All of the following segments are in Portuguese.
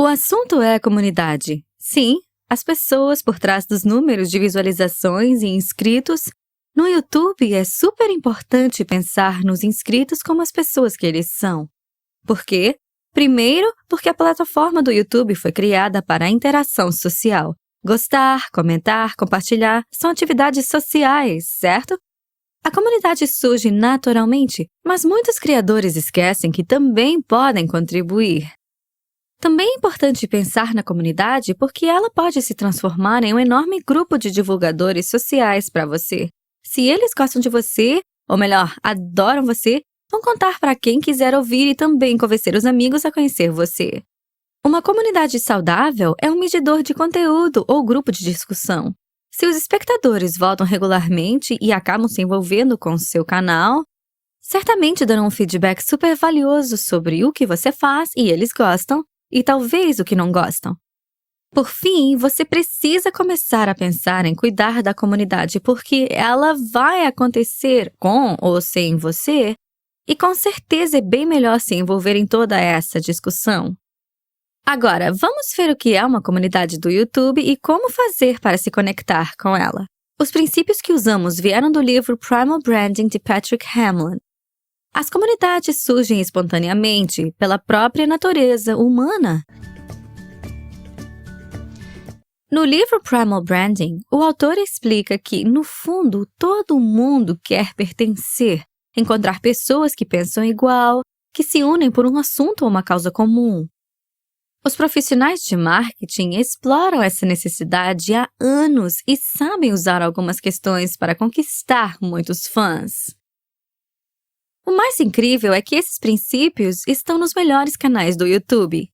O assunto é a comunidade. Sim, as pessoas por trás dos números de visualizações e inscritos. No YouTube é super importante pensar nos inscritos como as pessoas que eles são. Por quê? Primeiro, porque a plataforma do YouTube foi criada para a interação social. Gostar, comentar, compartilhar são atividades sociais, certo? A comunidade surge naturalmente, mas muitos criadores esquecem que também podem contribuir. Também é importante pensar na comunidade porque ela pode se transformar em um enorme grupo de divulgadores sociais para você. Se eles gostam de você, ou melhor, adoram você, vão contar para quem quiser ouvir e também convencer os amigos a conhecer você. Uma comunidade saudável é um medidor de conteúdo ou grupo de discussão. Se os espectadores voltam regularmente e acabam se envolvendo com o seu canal, certamente darão um feedback super valioso sobre o que você faz e eles gostam, e talvez o que não gostam. Por fim, você precisa começar a pensar em cuidar da comunidade porque ela vai acontecer com ou sem você, e com certeza é bem melhor se envolver em toda essa discussão. Agora, vamos ver o que é uma comunidade do YouTube e como fazer para se conectar com ela. Os princípios que usamos vieram do livro Primal Branding de Patrick Hamlin. As comunidades surgem espontaneamente pela própria natureza humana. No livro Primal Branding, o autor explica que, no fundo, todo mundo quer pertencer, encontrar pessoas que pensam igual, que se unem por um assunto ou uma causa comum. Os profissionais de marketing exploram essa necessidade há anos e sabem usar algumas questões para conquistar muitos fãs. O mais incrível é que esses princípios estão nos melhores canais do YouTube.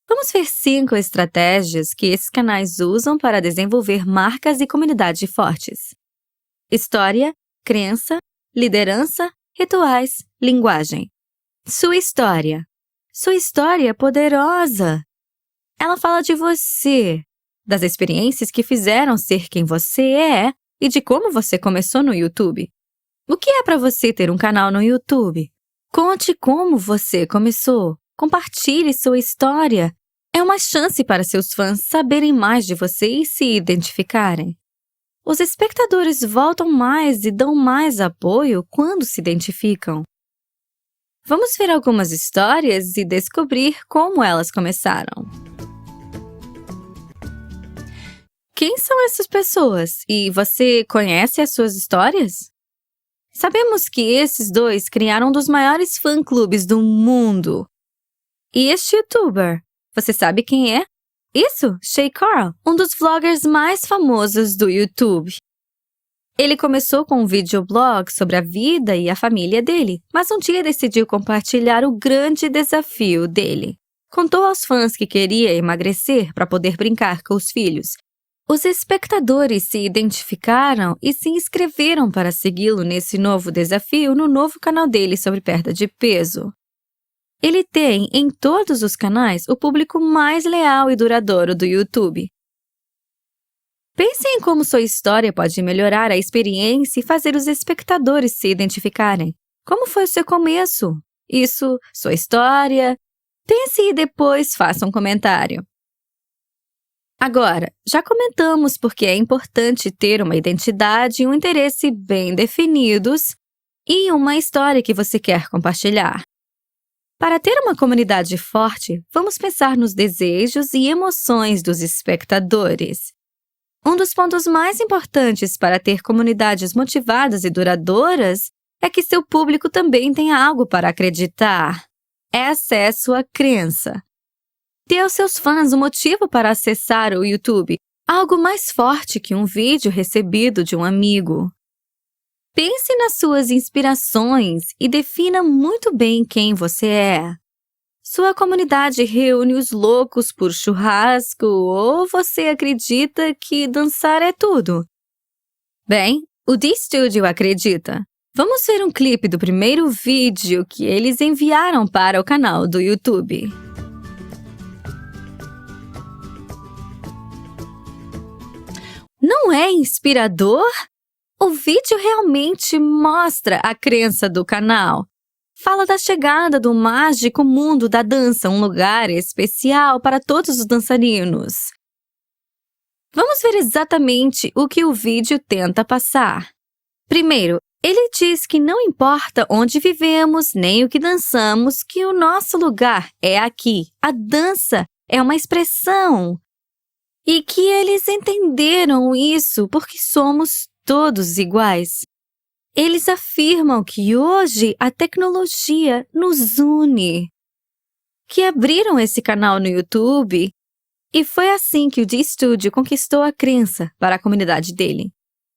Vamos ver 5 estratégias que esses canais usam para desenvolver marcas e comunidade fortes. História, crença, liderança, rituais, linguagem. Sua história. Sua história é poderosa. Ela fala de você, das experiências que fizeram ser quem você é e de como você começou no YouTube. O que é para você ter um canal no YouTube? Conte como você começou. Compartilhe sua história. É uma chance para seus fãs saberem mais de você e se identificarem. Os espectadores voltam mais e dão mais apoio quando se identificam. Vamos ver algumas histórias e descobrir como elas começaram. Quem são essas pessoas? E você conhece as suas histórias? Sabemos que esses dois criaram um dos maiores fã-clubes do mundo. E este youtuber, você sabe quem é? Isso, Shay Carl, um dos vloggers mais famosos do YouTube. Ele começou com um videoblog sobre a vida e a família dele, mas um dia decidiu compartilhar o grande desafio dele. Contou aos fãs que queria emagrecer para poder brincar com os filhos. Os espectadores se identificaram e se inscreveram para segui-lo nesse novo desafio no novo canal dele sobre perda de peso. Ele tem, em todos os canais, o público mais leal e duradouro do YouTube. Pense em como sua história pode melhorar a experiência e fazer os espectadores se identificarem. Como foi o seu começo? Isso, sua história? Pense e depois faça um comentário. Agora, já comentamos porque é importante ter uma identidade e um interesse bem definidos e uma história que você quer compartilhar. Para ter uma comunidade forte, vamos pensar nos desejos e emoções dos espectadores. Um dos pontos mais importantes para ter comunidades motivadas e duradouras é que seu público também tenha algo para acreditar. Essa é sua crença. Dê aos seus fãs um motivo para acessar o YouTube, algo mais forte que um vídeo recebido de um amigo. Pense nas suas inspirações e defina muito bem quem você é. Sua comunidade reúne os loucos por churrasco ou você acredita que dançar é tudo? Bem, o D-Studio acredita. Vamos ver um clipe do primeiro vídeo que eles enviaram para o canal do YouTube. Não é inspirador? O vídeo realmente mostra a crença do canal. fala da chegada do mágico mundo da dança, um lugar especial para todos os dançarinos. Vamos ver exatamente o que o vídeo tenta passar. Primeiro, ele diz que não importa onde vivemos nem o que dançamos, que o nosso lugar é aqui. A dança é uma expressão. E que eles entenderam isso porque somos todos iguais. Eles afirmam que hoje a tecnologia nos une. Que abriram esse canal no YouTube e foi assim que o D-Studio conquistou a crença para a comunidade dele.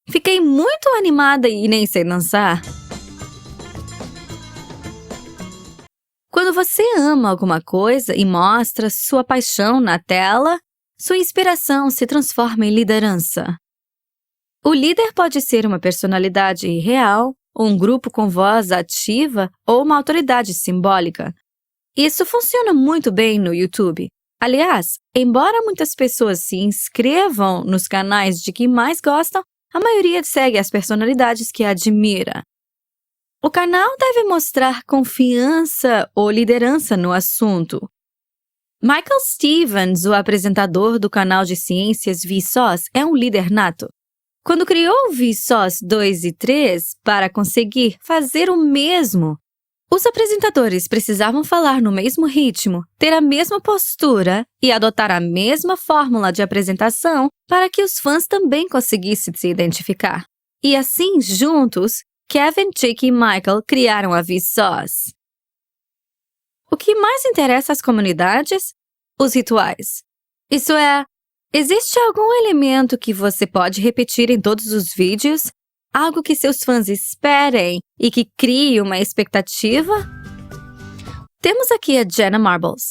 Fiquei muito animada e nem sei dançar. Quando você ama alguma coisa e mostra sua paixão na tela, sua inspiração se transforma em liderança. O líder pode ser uma personalidade real, um grupo com voz ativa ou uma autoridade simbólica. Isso funciona muito bem no YouTube. Aliás, embora muitas pessoas se inscrevam nos canais de que mais gostam, a maioria segue as personalidades que admira. O canal deve mostrar confiança ou liderança no assunto. Michael Stevens, o apresentador do canal de ciências Vsauce, é um líder nato. Quando criou o Vsauce 2 e 3 para conseguir fazer o mesmo, os apresentadores precisavam falar no mesmo ritmo, ter a mesma postura e adotar a mesma fórmula de apresentação para que os fãs também conseguissem se identificar. E assim, juntos, Kevin, Chick e Michael criaram a Vsauce. O que mais interessa às comunidades? Os rituais. Isso é, existe algum elemento que você pode repetir em todos os vídeos? Algo que seus fãs esperem e que crie uma expectativa? Temos aqui a Jenna Marbles.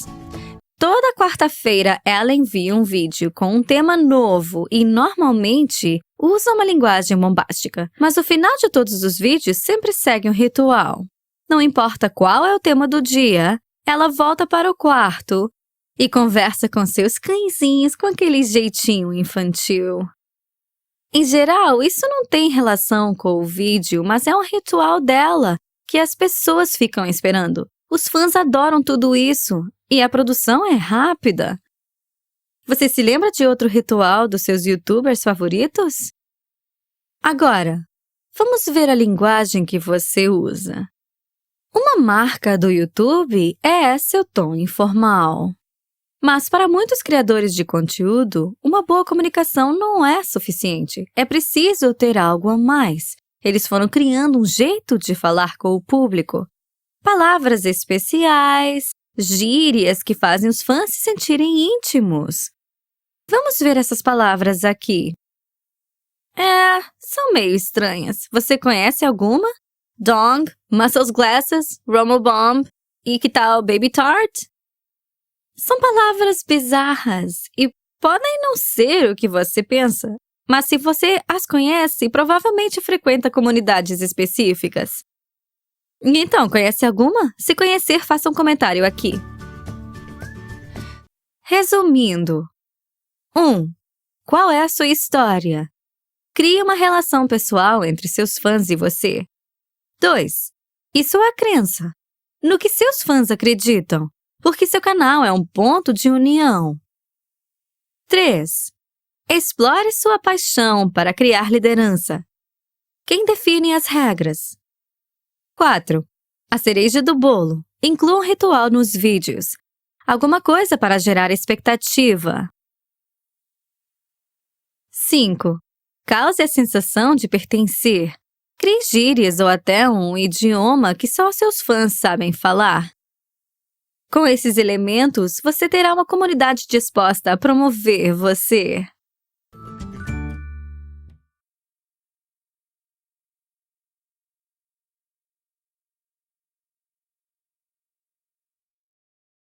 Toda quarta-feira ela envia um vídeo com um tema novo e, normalmente, usa uma linguagem bombástica. Mas o final de todos os vídeos sempre segue um ritual. Não importa qual é o tema do dia, ela volta para o quarto e conversa com seus cãezinhos com aquele jeitinho infantil. Em geral, isso não tem relação com o vídeo, mas é um ritual dela, que as pessoas ficam esperando. Os fãs adoram tudo isso, e a produção é rápida. Você se lembra de outro ritual dos seus YouTubers favoritos? Agora, vamos ver a linguagem que você usa. Uma marca do YouTube é seu tom informal. Mas para muitos criadores de conteúdo, uma boa comunicação não é suficiente. É preciso ter algo a mais. Eles foram criando um jeito de falar com o público. Palavras especiais, gírias que fazem os fãs se sentirem íntimos. Vamos ver essas palavras aqui. São meio estranhas. Você conhece alguma? Dong, Muscles Glasses, Romo Bomb e que tal Baby Tart? São palavras bizarras e podem não ser o que você pensa, mas se você as conhece, provavelmente frequenta comunidades específicas. Então, conhece alguma? Se conhecer, faça um comentário aqui. Resumindo. 1. Qual é a sua história? Crie uma relação pessoal entre seus fãs e você. 2. E sua crença? No que seus fãs acreditam? Porque seu canal é um ponto de união. 3. Explore sua paixão para criar liderança. Quem define as regras? 4. A cereja do bolo. Inclua um ritual nos vídeos. Alguma coisa para gerar expectativa. 5. Cause a sensação de pertencer. Crie gírias ou até um idioma que só seus fãs sabem falar. Com esses elementos, você terá uma comunidade disposta a promover você.